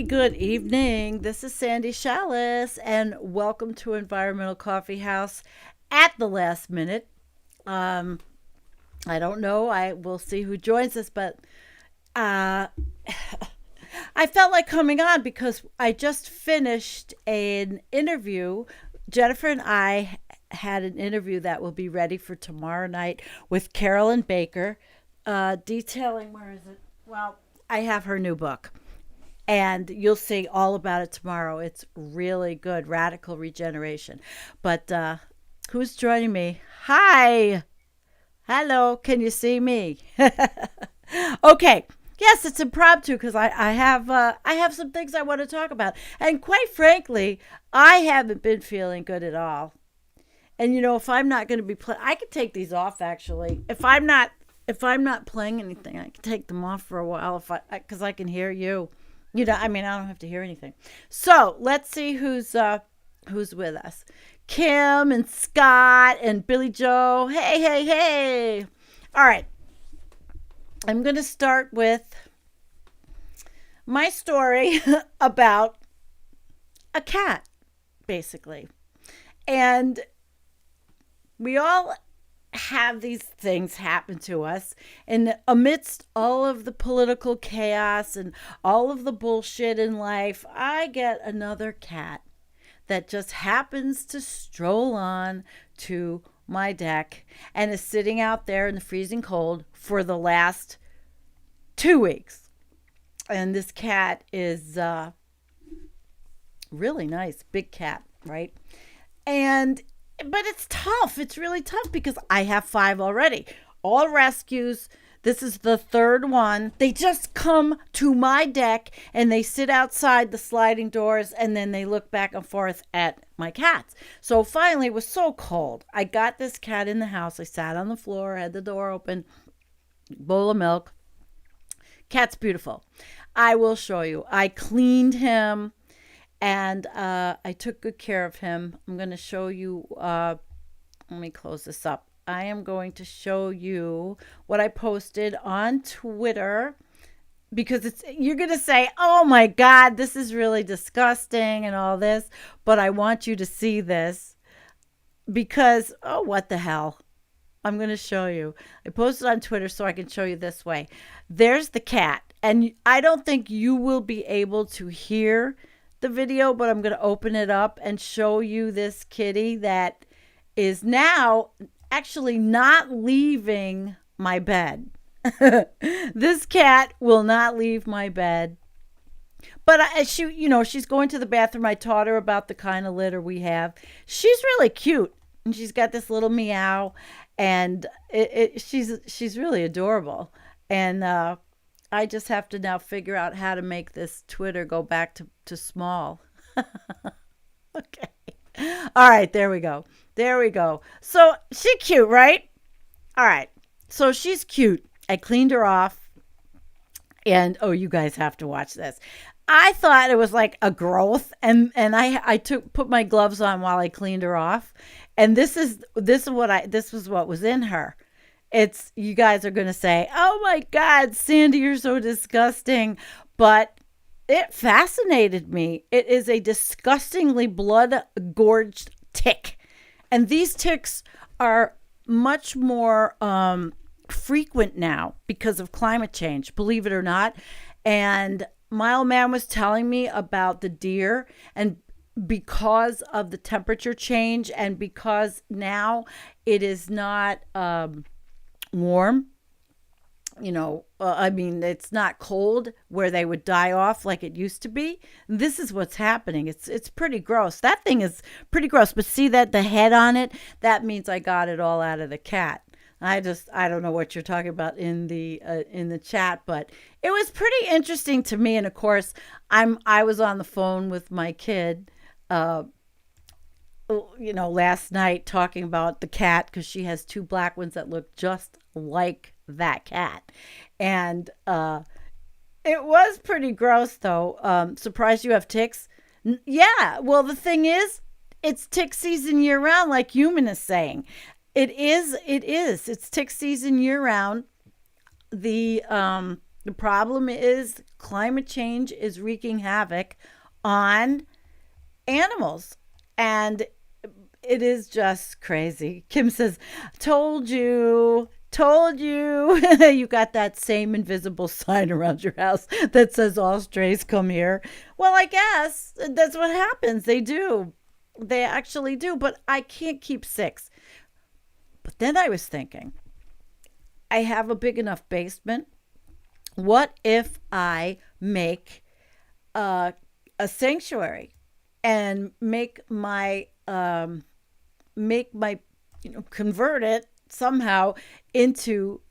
good evening. This is Sandy Chalice, and welcome to Environmental Coffeehouse at the last minute. Um, I don't know. I will see who joins us, but uh, I felt like coming on because I just finished an interview. Jennifer and I had an interview that will be ready for tomorrow night with Carolyn Baker, detailing where is it? Well, I have her new book and you'll see all about it tomorrow. It's really good, radical regeneration. But who's joining me? Hi, hello. Can you see me? Okay. Yes, it's impromptu because I have some things I want to talk about, and quite frankly, I haven't been feeling good at all. And if I'm not going to be playing, I could take these off actually. If I'm not playing anything, I can take them off for a while if I because I can hear you. I mean, I don't have to hear anything. So let's see who's with us. Kim and Scott and Billy Joe. Hey, hey, hey. All right. I'm going to start with my story about a cat, basically. And we all have these things happen to us, and amidst all of the political chaos and all of the bullshit in life, I get another cat that just happens to stroll on to my deck and is sitting out there in the freezing cold for the last 2 weeks. And this cat is really nice, big cat, right? And but it's tough. It's really tough because I have 5 already. All rescues. This is the third one. They just come to my deck and they sit outside the sliding doors and then they look back and forth at my cats. So finally, it was so cold. I got this cat in the house. I sat on the floor, had the door open, bowl of milk. Cat's beautiful. I will show you. I cleaned him. And I took good care of him. I'm going to show you. Let me close this up. I am going to show you what I posted on Twitter because you're going to say, oh my God, this is really disgusting and all this. But I want you to see this because, oh, what the hell? I'm going to show you. I posted on Twitter so I can show you this way. There's the cat. And I don't think you will be able to hear the video, but I'm going to open it up and show you this kitty that is now actually not leaving my bed. This cat will not leave my bed. But she's going to the bathroom. I taught her about the kind of litter we have. She's really cute, and she's got this little meow, and she's really adorable. And I just have to now figure out how to make this Twitter go back to small. Okay. All right, there we go. There we go. So she's cute, right? All right. So she's cute. I cleaned her off. And oh, you guys have to watch this. I thought it was like a growth, and I put my gloves on while I cleaned her off. And this was what was in her. You guys are going to say, oh my God, Sandy, you're so disgusting. But it fascinated me. It is a disgustingly blood-gorged tick. And these ticks are much more frequent now because of climate change, believe it or not. And my old man was telling me about the deer, and because of the temperature change and because now it is not warm, I mean, it's not cold where they would die off like it used to be. This is what's happening. It's pretty gross. That thing is pretty gross. But see that the head on it, that means I got it all out of the cat. I don't know what you're talking about in the chat, but it was pretty interesting to me. And of course, I was on the phone with my kid, last night talking about the cat because she has 2 black ones that look just like that cat. And it was pretty gross, though. Surprised you have ticks? Yeah. Well, the thing is, it's tick season year round, like Human is saying. It is. It's tick season year round. The The problem is climate change is wreaking havoc on animals. And it is just crazy. Kim says, told you. Told you. You got that same invisible sign around your house that says all strays come here. Well, I guess that's what happens. They do. They actually do. But I can't keep six. But then I was thinking, I have a big enough basement. What if I make a, a sanctuary and make my convert it somehow into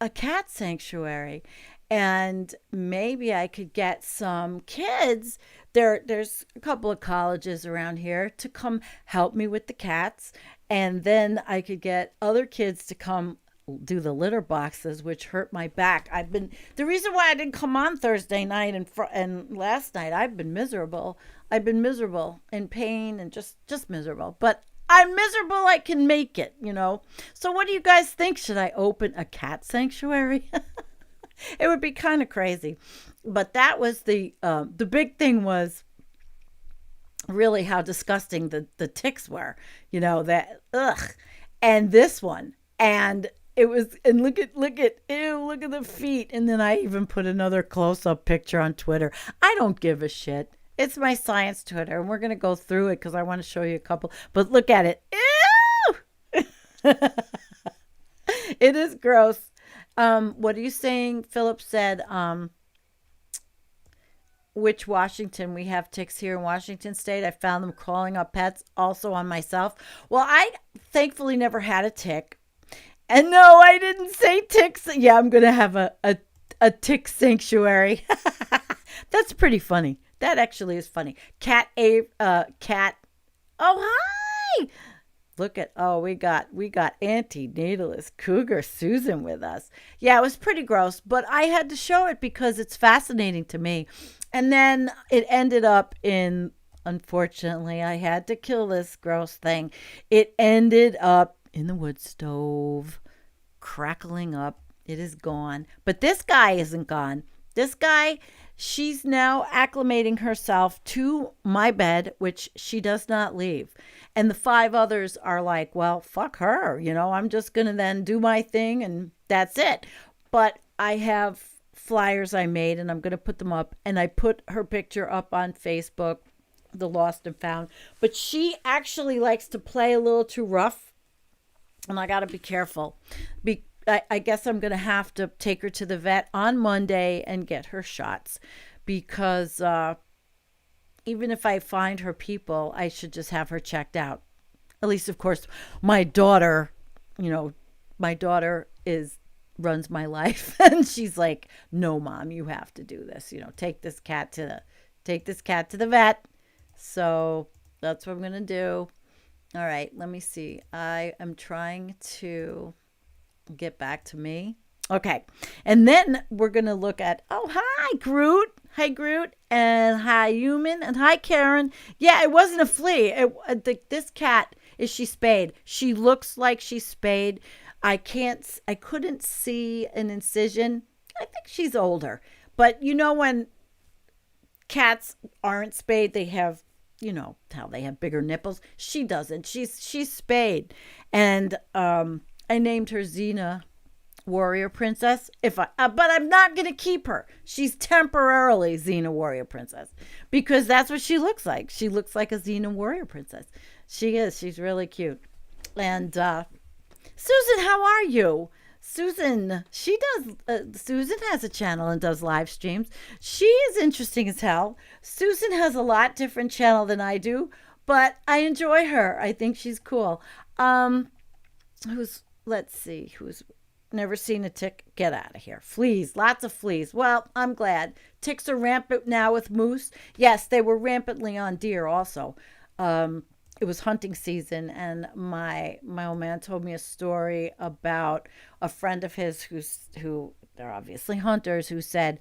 a cat sanctuary, and maybe I could get some kids there's a couple of colleges around here to come help me with the cats, and then I could get other kids to come do the litter boxes, which hurt my back. I've been the reason why I didn't come on Thursday night and last night. I've been miserable. I've been miserable, in pain, and just miserable. But I'm miserable. I can make it. So what do you guys think? Should I open a cat sanctuary? It would be kind of crazy. But that was the big thing was really how disgusting the ticks were. That ugh, and this one and. It was, and look at, ew, look at the feet. And then I even put another close up picture on Twitter. I don't give a shit. It's my science Twitter, and we're going to go through it because I want to show you a couple. But look at it. Ew! It is gross. What are you saying? Philip said, which Washington? We have ticks here in Washington State. I found them crawling up pets, also on myself. Well, I thankfully never had a tick. And no, I didn't say ticks. Yeah, I'm going to have a tick sanctuary. That's pretty funny. That actually is funny. Cat. Oh, hi. Look at, we got antinatalist Cougar Susan with us. Yeah, it was pretty gross, but I had to show it because it's fascinating to me. And then it ended up in, unfortunately, I had to kill this gross thing. It ended up in the wood stove, crackling up. It is gone. But this guy isn't gone. This guy, she's now acclimating herself to my bed, which she does not leave. And the five others are like, well, fuck her. I'm just going to then do my thing and that's it. But I have flyers I made and I'm going to put them up. And I put her picture up on Facebook, the Lost and Found. But she actually likes to play a little too rough. And I got to be careful. I guess I'm going to have to take her to the vet on Monday and get her shots. Because even if I find her people, I should just have her checked out. At least, of course, my daughter, my daughter runs my life. And she's like, no, Mom, you have to do this. Take this cat to the vet. So that's what I'm going to do. All right, let me see. I am trying to get back to me. Okay, and then we're going to look at, hi, Groot. Hi, Groot. And hi, Human. And hi, Karen. Yeah, it wasn't a flea. This cat, is she spayed? She looks like she's spayed. I couldn't see an incision. I think she's older. But when cats aren't spayed, they have how they have bigger nipples. She doesn't. She's spayed. And I named her Xena Warrior Princess. But I'm not going to keep her. She's temporarily Xena Warrior Princess because that's what she looks like. She looks like a Xena Warrior Princess. She is. She's really cute. And Susan, how are you? Susan, Susan has a channel and does live streams. She is interesting as hell. Susan has a lot different channel than I do, but I enjoy her. I think she's cool. Who's never seen a tick? Get out of here. Fleas, lots of fleas. Well, I'm glad. Ticks are rampant now with moose. Yes, they were rampantly on deer also. It was hunting season, and my old man told me a story about a friend of his who they're obviously hunters, who said,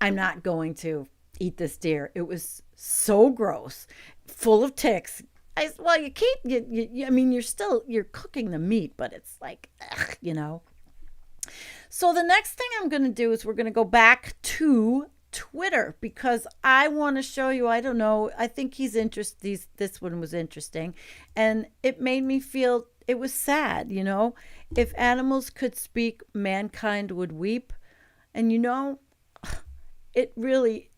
I'm not going to eat this deer. It was so gross, full of ticks. I said, well, you can't. I mean, you're cooking the meat, but it's like, ugh. So the next thing I'm going to do is we're going to go back to Twitter because I want to show you. I don't know. I think he's interested. This one was interesting, and it made me feel it was sad. If animals could speak, mankind would weep, and it really.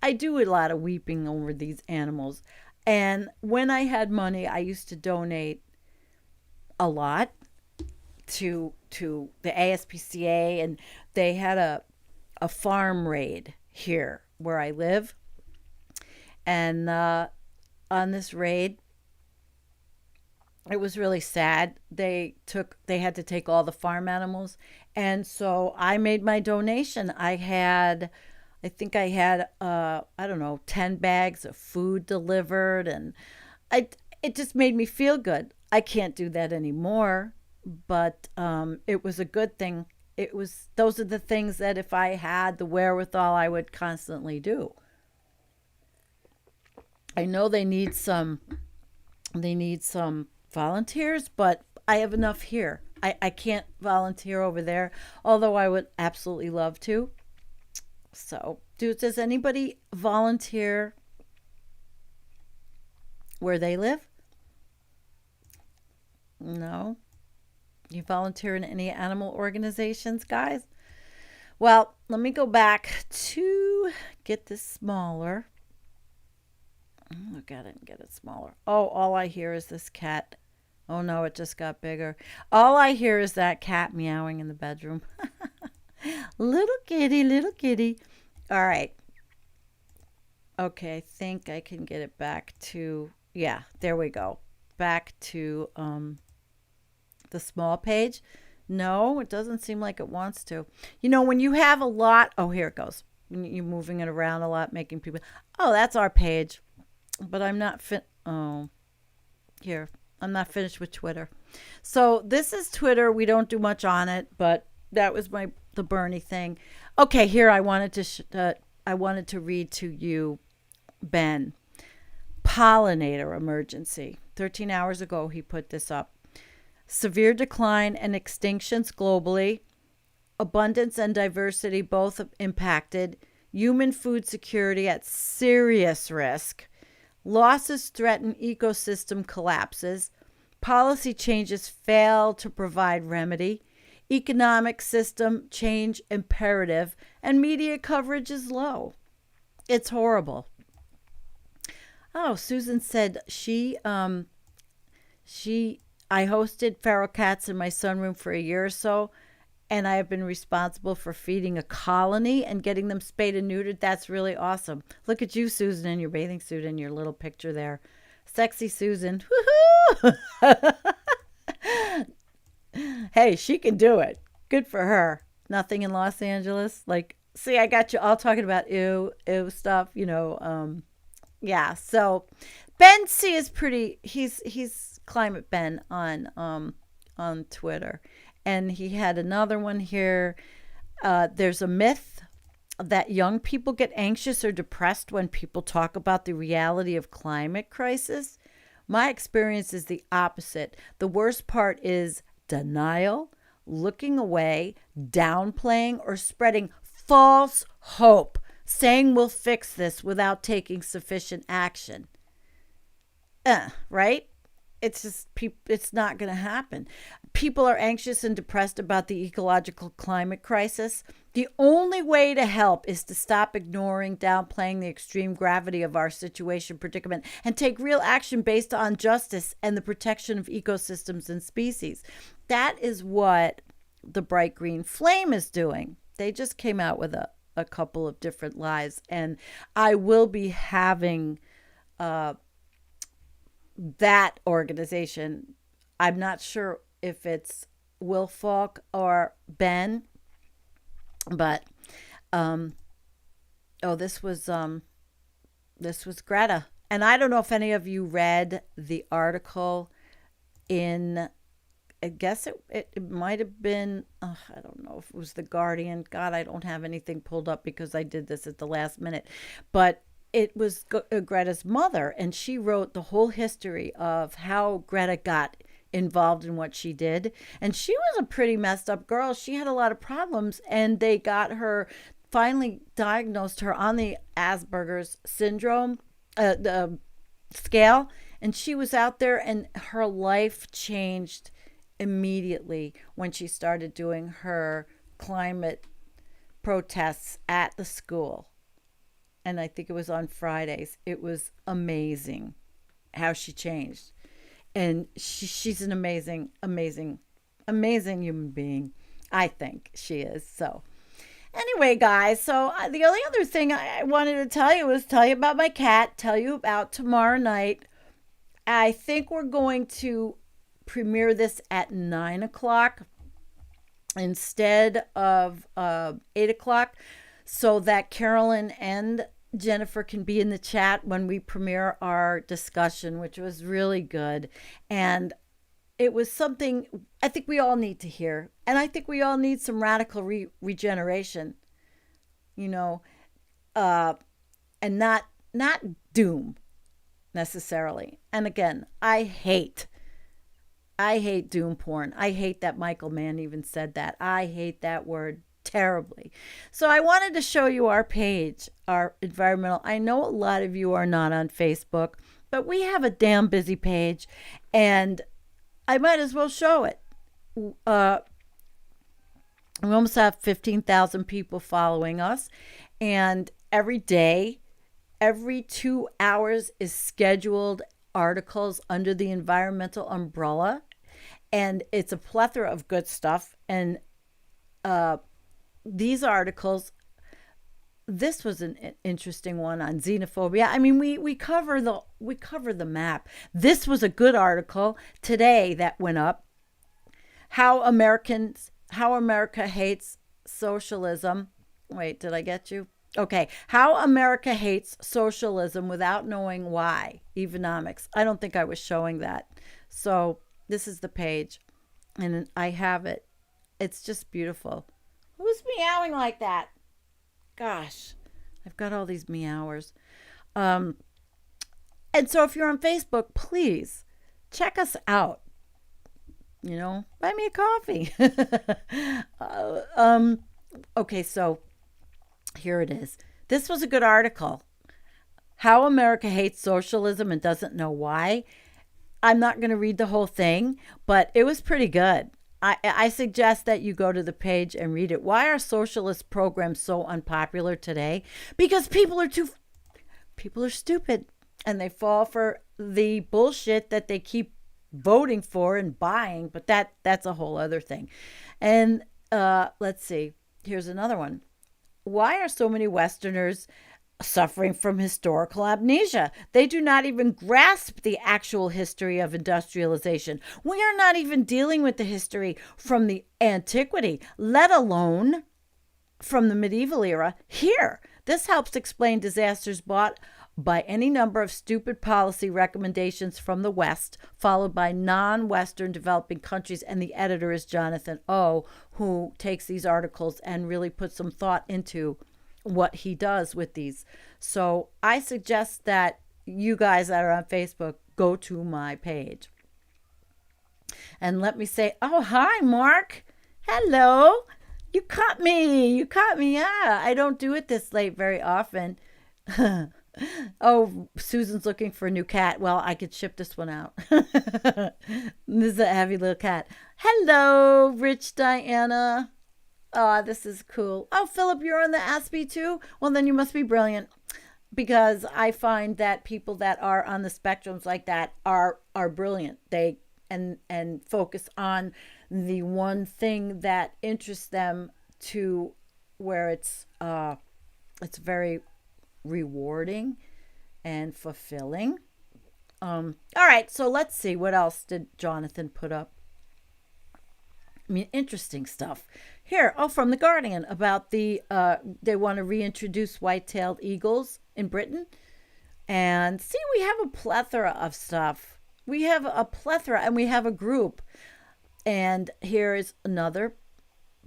I do a lot of weeping over these animals, and when I had money, I used to donate a lot to the ASPCA, and they had a farm raid here where I live. And on this raid, it was really sad. They had to take all the farm animals, and so I made my donation. I think I had I don't know, 10 bags of food delivered, and I it just made me feel good. I can't do that anymore, but it was a good thing. Those are the things that if I had the wherewithal, I would constantly do. I know they need some volunteers, but I have enough here. I can't volunteer over there, although I would absolutely love to. So, does anybody volunteer where they live? No. You volunteer in any animal organizations, guys? Well, let me go back to get this smaller. Oh, I didn't get it smaller. Oh, all I hear is this cat. Oh no, it just got bigger. All I hear is that cat meowing in the bedroom. Little kitty, little kitty. All right. Okay, I think I can get it back to, yeah, there we go. Back to the small page. No, it doesn't seem like it wants to. When you have a lot, oh, here it goes. When you're moving it around a lot, making people, oh, that's our page. But I'm not oh, here. I'm not finished with Twitter. So this is Twitter. We don't do much on it, but that was the Bernie thing. Okay, here I wanted to read to you Ben. Pollinator emergency. 13 hours ago he put this up. Severe decline and extinctions globally. Abundance and diversity both impacted. Human food security at serious risk. Losses threaten ecosystem collapses. Policy changes fail to provide remedy. Economic system change imperative. And media coverage is low. It's horrible. Oh, Susan said I hosted feral cats in my sunroom for a year or so, and I have been responsible for feeding a colony and getting them spayed and neutered. That's really awesome. Look at you, Susan, in your bathing suit and your little picture there. Sexy Susan. Woohoo! Hey, she can do it. Good for her. Nothing in Los Angeles. See, I got you all talking about ew stuff, yeah. So Ben C is he's Climate Ben on Twitter. And he had another one here. There's a myth that young people get anxious or depressed when people talk about the reality of climate crisis. My experience is the opposite. The worst part is denial, looking away, downplaying, or spreading false hope, saying we'll fix this without taking sufficient action. Right? It's just it's not going to happen. People are anxious and depressed about the ecological climate crisis. The only way to help is to stop ignoring, downplaying the extreme gravity of our situation predicament and take real action based on justice and the protection of ecosystems and species. That is what the Bright Green Flame is doing. They just came out with a couple of different lives, and I will be having that organization. I'm not sure if it's Will Falk or Ben, but this was Greta, and I don't know if any of you read the article in. I guess it might have been. I don't know if it was The Guardian. God, I don't have anything pulled up because I did this at the last minute, but it was Greta's mother, and she wrote the whole history of how Greta got involved in what she did. And she was a pretty messed up girl. She had a lot of problems, and they got her, finally diagnosed her on the Asperger's syndrome the scale. And she was out there, and her life changed immediately when she started doing her climate protests at the school. And I think it was on Fridays. It was amazing how she changed. And she's an amazing human being. I think she is. So, anyway, guys, so the only other thing I wanted to tell you was tell you about my cat, tell you about tomorrow night. I think we're going to premiere this at 9 o'clock instead of 8 o'clock, so that Carolyn and Jennifer can be in the chat when we premiere our discussion, which was really good. And it was something I think we all need to hear. And I think we all need some radical regeneration, you know, and not doom necessarily. And again, I hate doom porn. I hate that Michael Mann even said that. I hate that word terribly. So I wanted to show you our page, our environmental. I know a lot of you are not on Facebook, but we have a damn busy page, and I might as well show it. We almost have 15,000 people following us, and every day, every 2 hours is scheduled articles under the environmental umbrella, and it's a plethora of good stuff. And these articles, this was an interesting one on xenophobia. I mean, we cover the map. This was a good article today that went up. How America hates socialism. Wait, did I get you? Okay. How America hates socialism without knowing why. Economics. I don't think I was showing that. So this is the page, and I have it. It's just beautiful. Who's meowing like that? Gosh, I've got all these meowers. And so if you're on Facebook, please check us out. You know, buy me a coffee. Okay, so here it is. This was a good article. How America hates socialism and doesn't know why. I'm not going to read the whole thing, but it was pretty good. I suggest that you go to the page and read it. Why are socialist programs so unpopular today? Because people are stupid, and they fall for the bullshit that they keep voting for and buying. But that's a whole other thing. And let's see. Here's another one. Why are so many Westerners suffering from historical amnesia? They do not even grasp the actual history of industrialization. We are not even dealing with the history from the antiquity, let alone from the medieval era. Here, this helps explain disasters brought by any number of stupid policy recommendations from the West, followed by non-Western developing countries. And the editor is Jonathan O., who takes these articles and really puts some thought into what he does with these. So I suggest that you guys that are on Facebook go to my page. And let me say, oh, hi, Mark. Hello. You caught me. Yeah, I don't do it this late very often. Oh, Susan's looking for a new cat. Well, I could ship this one out. This is a heavy little cat. Hello, Rich Diana. Oh, this is cool. Oh, Philip, you're on the Aspie too? Well, then you must be brilliant, because I find that people that are on the spectrums like that are brilliant. They and focus on the one thing that interests them to where it's very rewarding and fulfilling. All right, so let's see, what else did Jonathan put up? I mean, interesting stuff. Here, from The Guardian, about they want to reintroduce white-tailed eagles in Britain. And see, we have a plethora of stuff. We have a plethora, and we have a group. And here is another.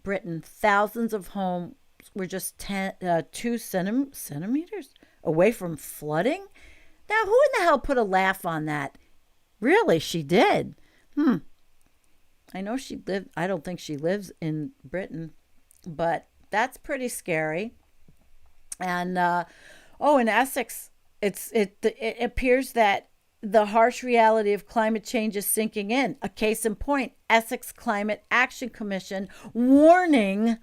Britain, thousands of homes were just 2 centimeters away from flooding. Now, who in the hell put a laugh on that? Really, she did. I know she lived, I don't think she lives in Britain, but that's pretty scary. And in Essex, it appears that the harsh reality of climate change is sinking in. A case in point, Essex Climate Action Commission warning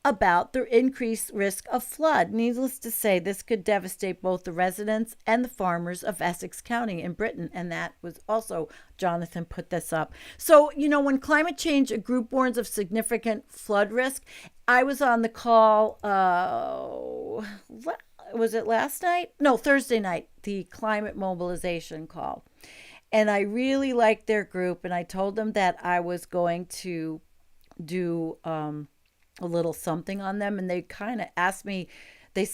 about the increased risk of flood. Needless to say, this could devastate both the residents and the farmers of Essex County in Britain. And that was also, Jonathan put this up. So, when climate change, a group warns of significant flood risk. I was on the call, was it last night? No, Thursday night, the climate mobilization call. And I really liked their group. And I told them that I was going to do, a little something on them, and they kind of asked me, they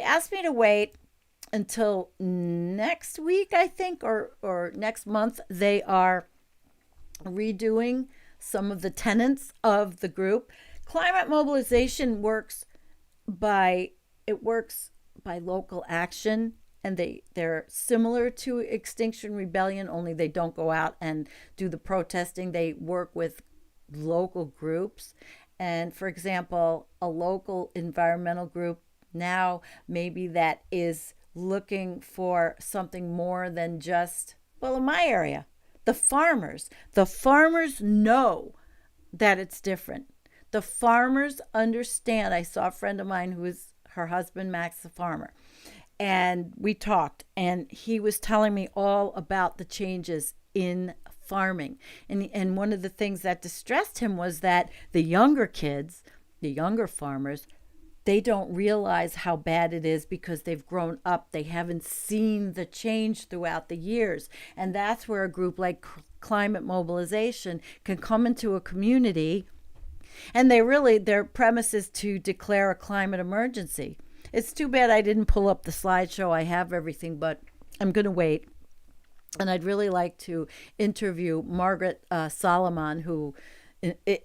asked me to wait until next week, I think, or next month. They are redoing some of the tenets of the group. Climate mobilization works by local action, and they're similar to Extinction Rebellion, only they don't go out and do the protesting. They work with local groups. And for example, a local environmental group now maybe that is looking for something more than just, well, in my area, the farmers. The farmers know that it's different. The farmers understand. I saw a friend of mine who is, her husband, Max, the farmer. And we talked, and he was telling me all about the changes in farming. And one of the things that distressed him was that the younger kids, the younger farmers, they don't realize how bad it is because they've grown up. They haven't seen the change throughout the years. And that's where a group like Climate Mobilization can come into a community, and their premise is to declare a climate emergency. It's too bad I didn't pull up the slideshow. I have everything, but I'm going to wait. And I'd really like to interview Margaret Solomon, who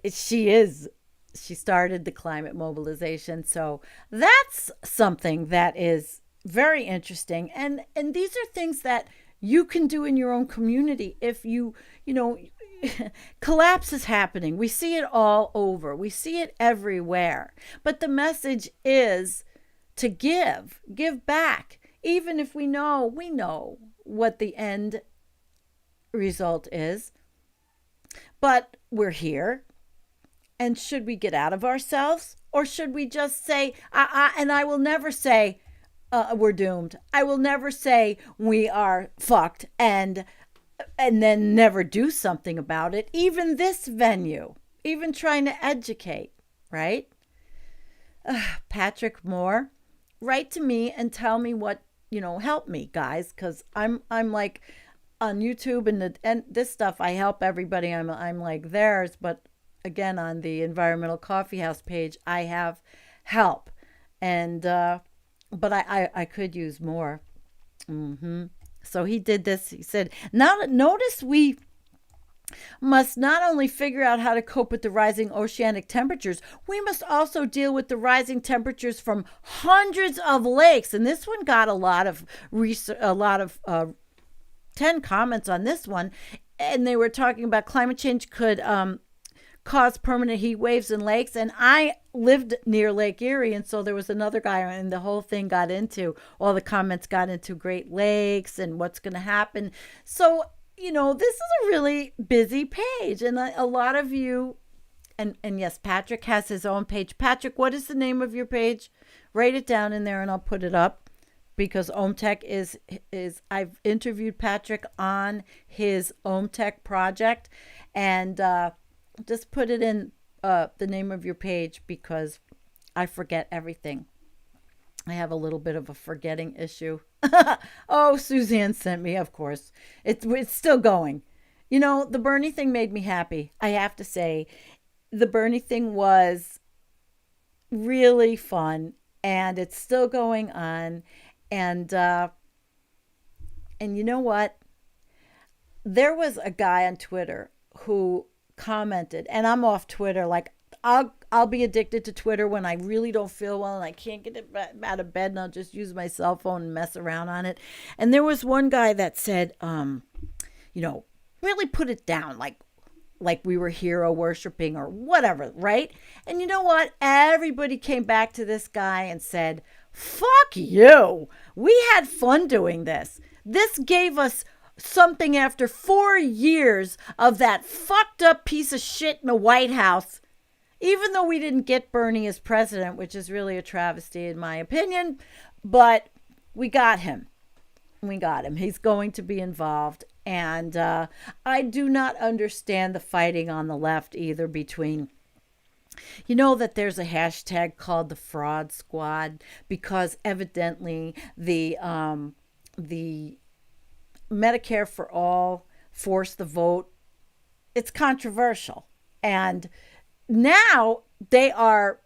she started the climate mobilization. So that's something that is very interesting. And these are things that you can do in your own community if collapse is happening. We see it all over. We see it everywhere. But the message is to give back. Even if we know what the end result is. But we're here. And should we get out of ourselves? Or should we just say, and I will never say we're doomed. I will never say we are fucked and then never do something about it. Even this venue, even trying to educate, right? Patrick Moore, write to me and tell me what, help me, guys, because I'm like on YouTube and this stuff. I help everybody. I'm like theirs, but again, on the Environmental Coffeehouse page, I have help, and but I could use more. So he did this. He said, "Now notice we must not only figure out how to cope with the rising oceanic temperatures, we must also deal with the rising temperatures from hundreds of lakes." And this one got a lot of 10 comments on this one. And they were talking about climate change could cause permanent heat waves in lakes. And I lived near Lake Erie. And so there was another guy, and the whole thing all the comments got into Great Lakes and what's going to happen. So this is a really busy page, and a lot of you, and yes, Patrick has his own page. Patrick, what is the name of your page? Write it down in there, and I'll put it up, because OMTech is I've interviewed Patrick on his OMTech project, and just put it in the name of your page, because I forget everything. I have a little bit of a forgetting issue. Oh, Suzanne sent me, of course. It's still going. The Bernie thing made me happy. I have to say, the Bernie thing was really fun, and it's still going on. And you know what? There was a guy on Twitter who commented, and I'm off Twitter. Like, I'll be addicted to Twitter when I really don't feel well and I can't get it out of bed, and I'll just use my cell phone and mess around on it. And there was one guy that said, really put it down. Like, like we were hero worshiping or whatever, right? And you know what? Everybody came back to this guy and said, fuck you. We had fun doing this. This gave us something after 4 years of that fucked up piece of shit in the White House. Even though we didn't get Bernie as president, which is really a travesty in my opinion, but we got him. We got him. He's going to be involved. And I do not understand the fighting on the left either between, you know, that there's a hashtag called the fraud squad because evidently the Medicare for all forced the vote. It's controversial. And now they are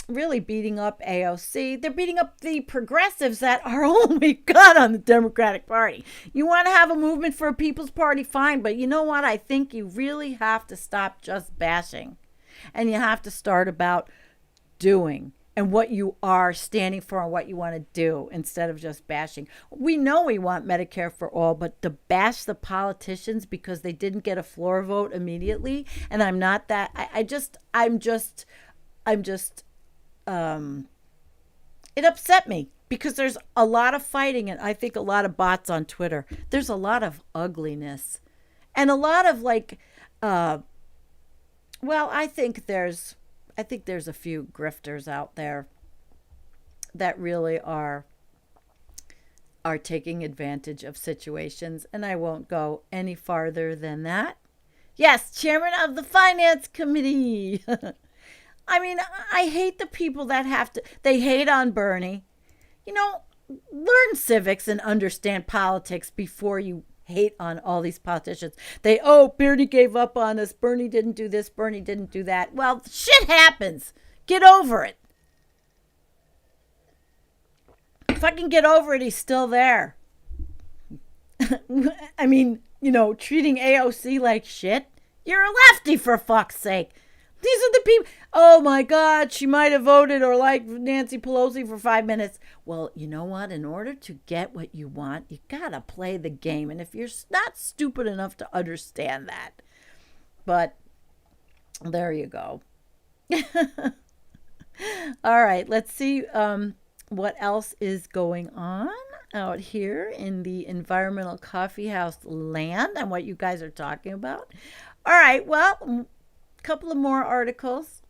really beating up AOC. They're beating up the progressives that are all we got on the Democratic Party. You want to have a movement for a People's Party, fine. But you know what? I think you really have to stop just bashing. And you have to start about doing and what you are standing for and what you want to do instead of just bashing. We know we want Medicare for all, but to bash the politicians because they didn't get a floor vote immediately, and I'm not that. I'm just. It upset me because there's a lot of fighting and I think a lot of bots on Twitter. There's a lot of ugliness and a lot of like, well, I think there's a few grifters out there that really are taking advantage of situations, and I won't go any farther than that. Yes, chairman of the finance committee. I mean, I hate the people that they hate on Bernie. You know, learn civics and understand politics before you hate on all these politicians. Bernie gave up on us. Bernie didn't do this. Bernie didn't do that. Well, shit happens. Get over it. Fucking get over it. He's still there. I mean, you know, treating AOC like shit. You're a lefty, for fuck's sake. These are the people. Oh my God, she might have voted or liked Nancy Pelosi for 5 minutes. Well, you know what? In order to get what you want, you gotta play the game. And if you're not stupid enough to understand that, but there you go. All right, let's see what else is going on out here in the environmental coffeehouse land and what you guys are talking about. All right, well, couple of more articles.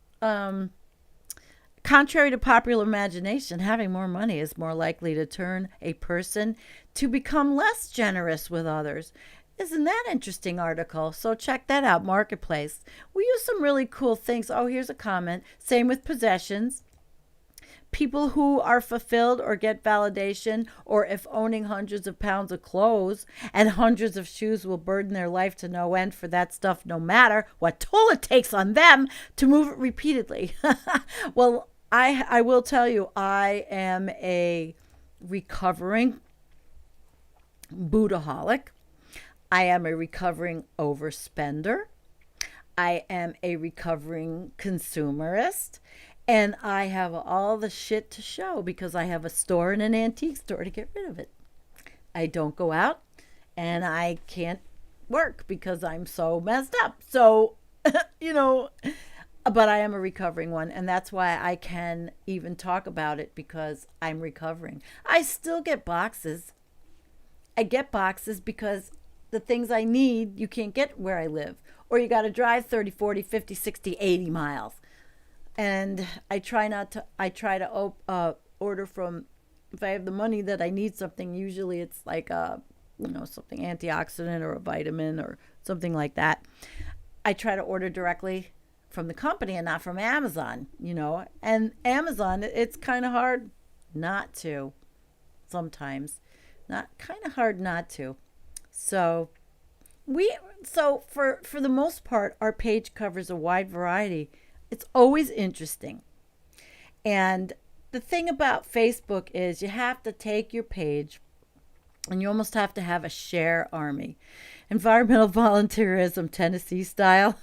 Contrary to popular imagination, having more money is more likely to turn a person to become less generous with others. Isn't that an interesting article? So check that out, Marketplace. We use some really cool things. Oh, here's a comment. Same with possessions. People who are fulfilled or get validation, or if owning hundreds of pounds of clothes and hundreds of shoes will burden their life to no end for that stuff, no matter what toll it takes on them to move it repeatedly. Well, I will tell you, I am a recovering Buddhaholic. I am a recovering overspender. I am a recovering consumerist. And I have all the shit to show because I have a store and an antique store to get rid of it. I don't go out and I can't work because I'm so messed up. So, you know, but I am a recovering one. And that's why I can even talk about it, because I'm recovering. I still get boxes. I get boxes because the things I need, you can't get where I live. Or you got to drive 30, 40, 50, 60, 80 miles. And I try to order from, if I have the money that I need something, usually it's like something antioxidant or a vitamin or something like that. I try to order directly from the company and not from Amazon, you know. And Amazon, it's kind of hard not to sometimes. Kind of hard not to. So for the most part, our page covers a wide variety. It's always interesting. And the thing about Facebook is you have to take your page and you almost have to have a share army. Environmental volunteerism, Tennessee style.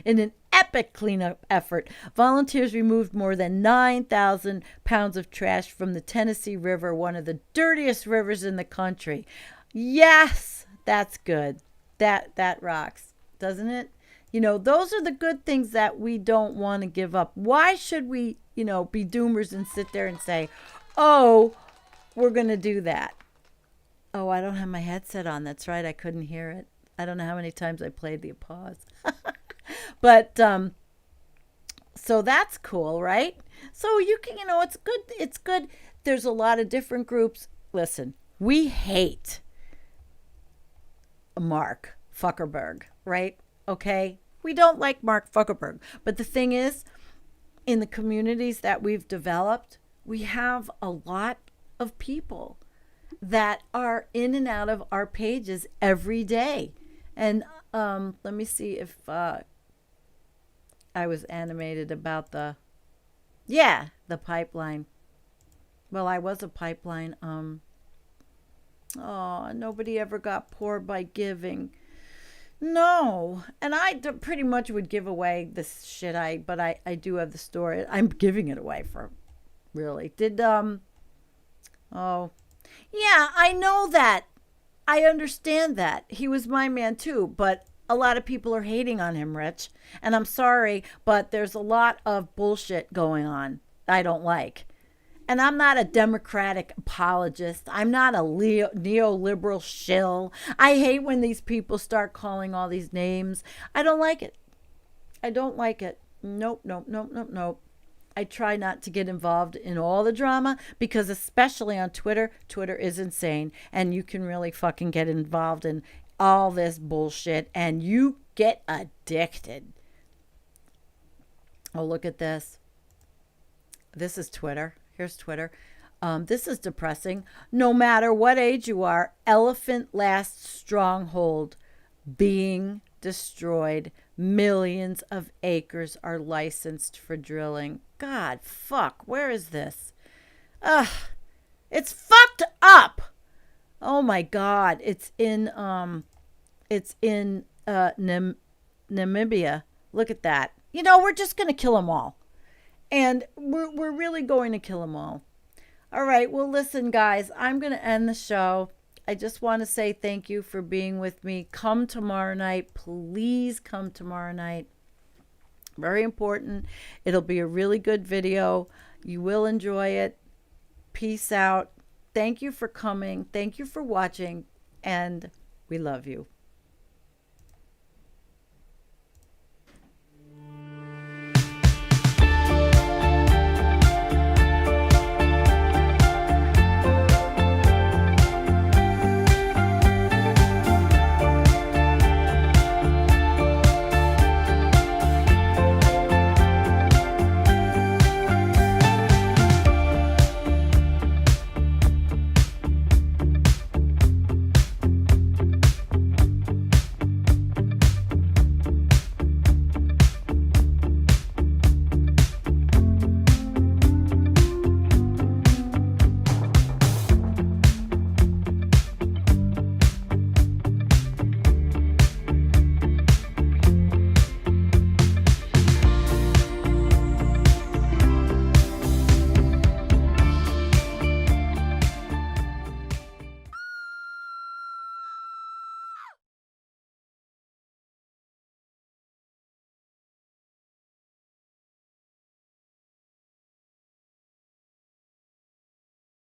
In an epic cleanup effort, volunteers removed more than 9,000 pounds of trash from the Tennessee River, one of the dirtiest rivers in the country. Yes, that's good. That rocks. doesn't it? Those are the good things that we don't want to give up. Why should we, be doomers and sit there and say, oh, we're going to do that? Oh, I don't have my headset on. That's right. I couldn't hear it. I don't know how many times I played the pause. But so that's cool, right? So you can, it's good. It's good. There's a lot of different groups. Listen, we hate Mark Zuckerberg, right? Okay? We don't like Mark Zuckerberg. But the thing is, in the communities that we've developed, we have a lot of people that are in and out of our pages every day. And let me see if I was animated about the pipeline. Well, I was a pipeline. Nobody ever got poor by giving. No, and I pretty much would give away this shit. But I do have the story. I'm giving it away for really. Oh, yeah, I know that. I understand that. He was my man too, but a lot of people are hating on him, Rich. And I'm sorry, but there's a lot of bullshit going on I don't like. And I'm not a Democratic apologist. I'm not a neoliberal shill. I hate when these people start calling all these names. I don't like it. I don't like it. Nope, nope, nope, nope, nope. I try not to get involved in all the drama because especially on Twitter is insane. And you can really fucking get involved in all this bullshit and you get addicted. Oh, look at this. This is Twitter. Here's Twitter. This is depressing. No matter what age you are, elephant last stronghold being destroyed. Millions of acres are licensed for drilling. God, fuck. Where is this? Ugh. It's fucked up. Oh my God. It's in Namibia. Look at that. We're just going to kill them all. And we're really going to kill them all. All right. Well, listen, guys, I'm going to end the show. I just want to say thank you for being with me. Come tomorrow night. Please come tomorrow night. Very important. It'll be a really good video. You will enjoy it. Peace out. Thank you for coming. Thank you for watching. And we love you.